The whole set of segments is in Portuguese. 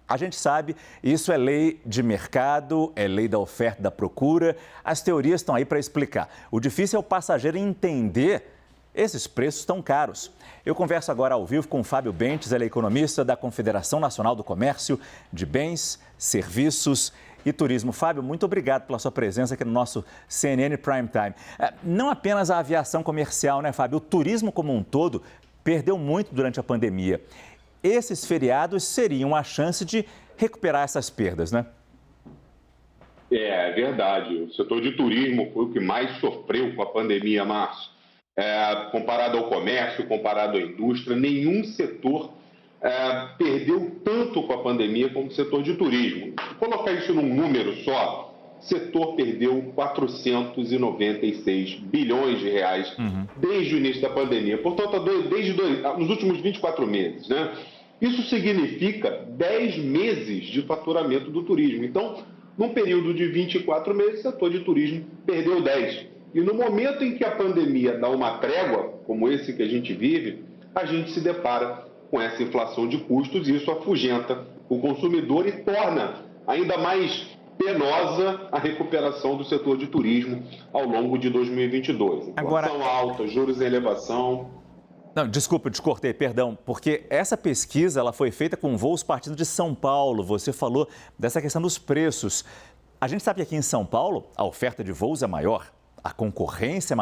A gente sabe, isso é lei de mercado, é lei da oferta e da procura. As teorias estão aí para explicar. O difícil é o passageiro entender esses preços tão caros. Eu converso agora ao vivo com o Fábio Bentes, ele é economista da Confederação Nacional do Comércio de Bens, Serviços e Turismo. Fábio, muito obrigado pela sua presença aqui no nosso CNN Prime Time. Não apenas a aviação comercial, né, Fábio? O turismo como um todo perdeu muito durante a pandemia. Esses feriados seriam a chance de recuperar essas perdas, né? É verdade. O setor de turismo foi o que mais sofreu com a pandemia, Márcio. Comparado ao comércio, comparado à indústria, nenhum setor perdeu tanto com a pandemia como o setor de turismo. Vou colocar isso num número só, o setor perdeu 496 bilhões de reais desde o início da pandemia, portanto, nos últimos 24 meses, né? Isso significa 10 meses de faturamento do turismo. Então, num período de 24 meses, o setor de turismo perdeu 10. E no momento em que a pandemia dá uma trégua, como esse que a gente vive, a gente se depara com essa inflação de custos e isso afugenta o consumidor e torna ainda mais penosa a recuperação do setor de turismo ao longo de 2022. Inflação alta, juros em elevação. Não, desculpa, eu te cortei, perdão, porque essa pesquisa ela foi feita com voos partindo de São Paulo. Você falou dessa questão dos preços. A gente sabe que aqui em São Paulo a oferta de voos é maior, a concorrência é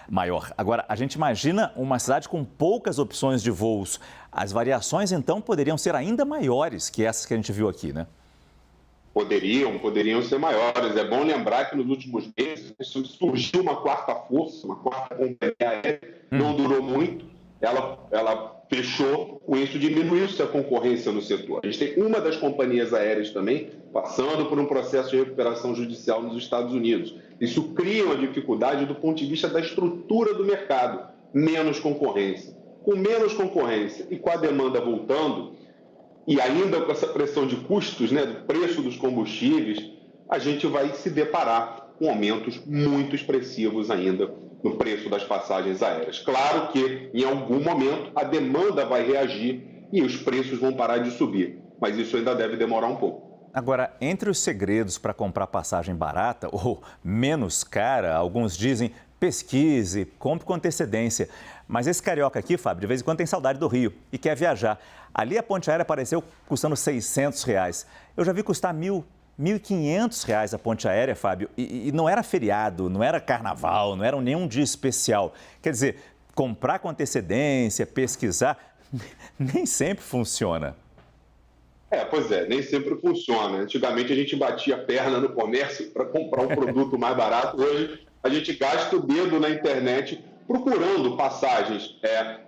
maior. Agora, a gente imagina uma cidade com poucas opções de voos. As variações, então, poderiam ser ainda maiores que essas que a gente viu aqui, né? Poderiam ser maiores. É bom lembrar que nos últimos meses surgiu uma quarta força, uma quarta companhia aérea, não durou muito. Ela fechou, com isso diminuiu-se a concorrência no setor. A gente tem uma das companhias aéreas também passando por um processo de recuperação judicial nos Estados Unidos. Isso cria uma dificuldade do ponto de vista da estrutura do mercado, menos concorrência. Com menos concorrência e com a demanda voltando, e ainda com essa pressão de custos, né, do preço dos combustíveis, a gente vai se deparar com aumentos muito expressivos ainda no preço das passagens aéreas. Claro que, em algum momento, a demanda vai reagir e os preços vão parar de subir, mas isso ainda deve demorar um pouco. Agora, entre os segredos para comprar passagem barata ou menos cara, alguns dizem pesquise, compre com antecedência. Mas esse carioca aqui, Fábio, de vez em quando tem saudade do Rio e quer viajar. Ali a ponte aérea apareceu custando R$600. Eu já vi custar R$1.500 a ponte aérea, Fábio, e não era feriado, não era carnaval, não era nenhum dia especial. Quer dizer, comprar com antecedência, pesquisar, nem sempre funciona. Pois é, nem sempre funciona. Antigamente a gente batia a perna no comércio para comprar um produto mais barato. Hoje a gente gasta o dedo na internet procurando passagens,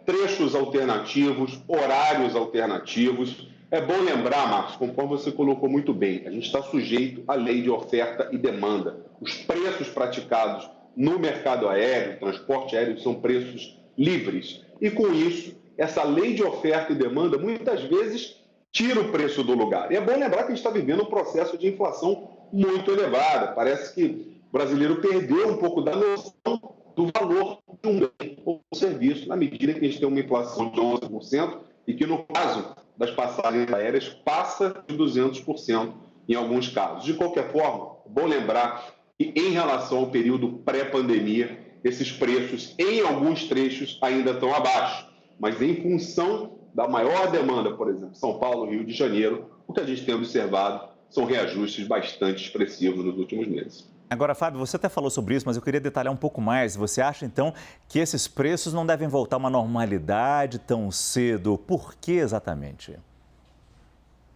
trechos alternativos, horários alternativos. É bom lembrar, Marcos, conforme você colocou muito bem, a gente está sujeito à lei de oferta e demanda. Os preços praticados no mercado aéreo, transporte aéreo, são preços livres. E com isso, essa lei de oferta e demanda muitas vezes tira o preço do lugar. E é bom lembrar que a gente está vivendo um processo de inflação muito elevada. Parece que o brasileiro perdeu um pouco da noção do valor de um bem ou serviço, na medida que a gente tem uma inflação de 11%, e que, no caso das passagens aéreas, passa de 200% em alguns casos. De qualquer forma, é bom lembrar que, em relação ao período pré-pandemia, esses preços, em alguns trechos, ainda estão abaixo. Mas, em função da maior demanda, por exemplo, São Paulo, Rio de Janeiro, o que a gente tem observado são reajustes bastante expressivos nos últimos meses. Agora, Fábio, você até falou sobre isso, mas eu queria detalhar um pouco mais. Você acha, então, que esses preços não devem voltar a uma normalidade tão cedo? Por que exatamente?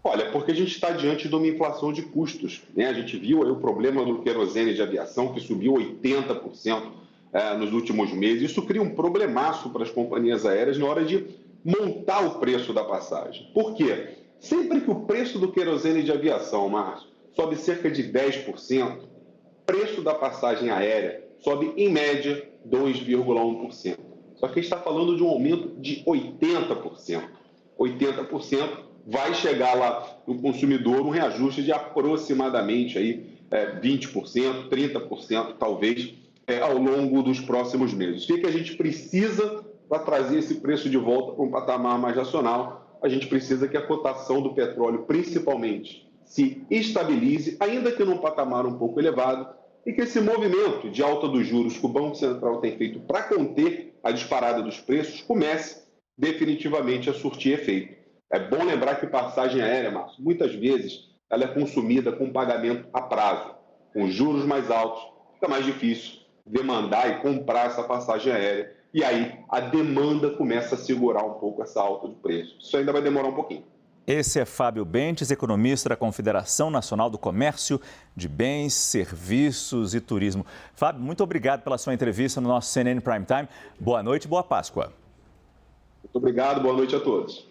Olha, porque a gente está diante de uma inflação de custos, né? A gente viu aí o problema do querosene de aviação, que subiu 80% nos últimos meses. Isso cria um problemaço para as companhias aéreas na hora de montar o preço da passagem. Por quê? Sempre que o preço do querosene de aviação, Márcio, sobe cerca de 10%, o preço da passagem aérea sobe, em média, 2,1%. Só que a gente está falando de um aumento de 80%. 80% vai chegar lá no consumidor um reajuste de aproximadamente aí, 20%, 30%, talvez, ao longo dos próximos meses. O que a gente precisa para trazer esse preço de volta para um patamar mais racional? a gente precisa que a cotação do petróleo, principalmente, se estabilize, ainda que num patamar um pouco elevado, e que esse movimento de alta dos juros que o Banco Central tem feito para conter a disparada dos preços comece definitivamente a surtir efeito. É bom lembrar que passagem aérea, Márcio, muitas vezes ela é consumida com pagamento a prazo. Com juros mais altos, fica mais difícil demandar e comprar essa passagem aérea. E aí a demanda começa a segurar um pouco essa alta de preço. Isso ainda vai demorar um pouquinho. Esse é Fábio Bentes, economista da Confederação Nacional do Comércio de Bens, Serviços e Turismo. Fábio, muito obrigado pela sua entrevista no nosso CNN Prime Time. Boa noite e boa Páscoa. Muito obrigado, boa noite a todos.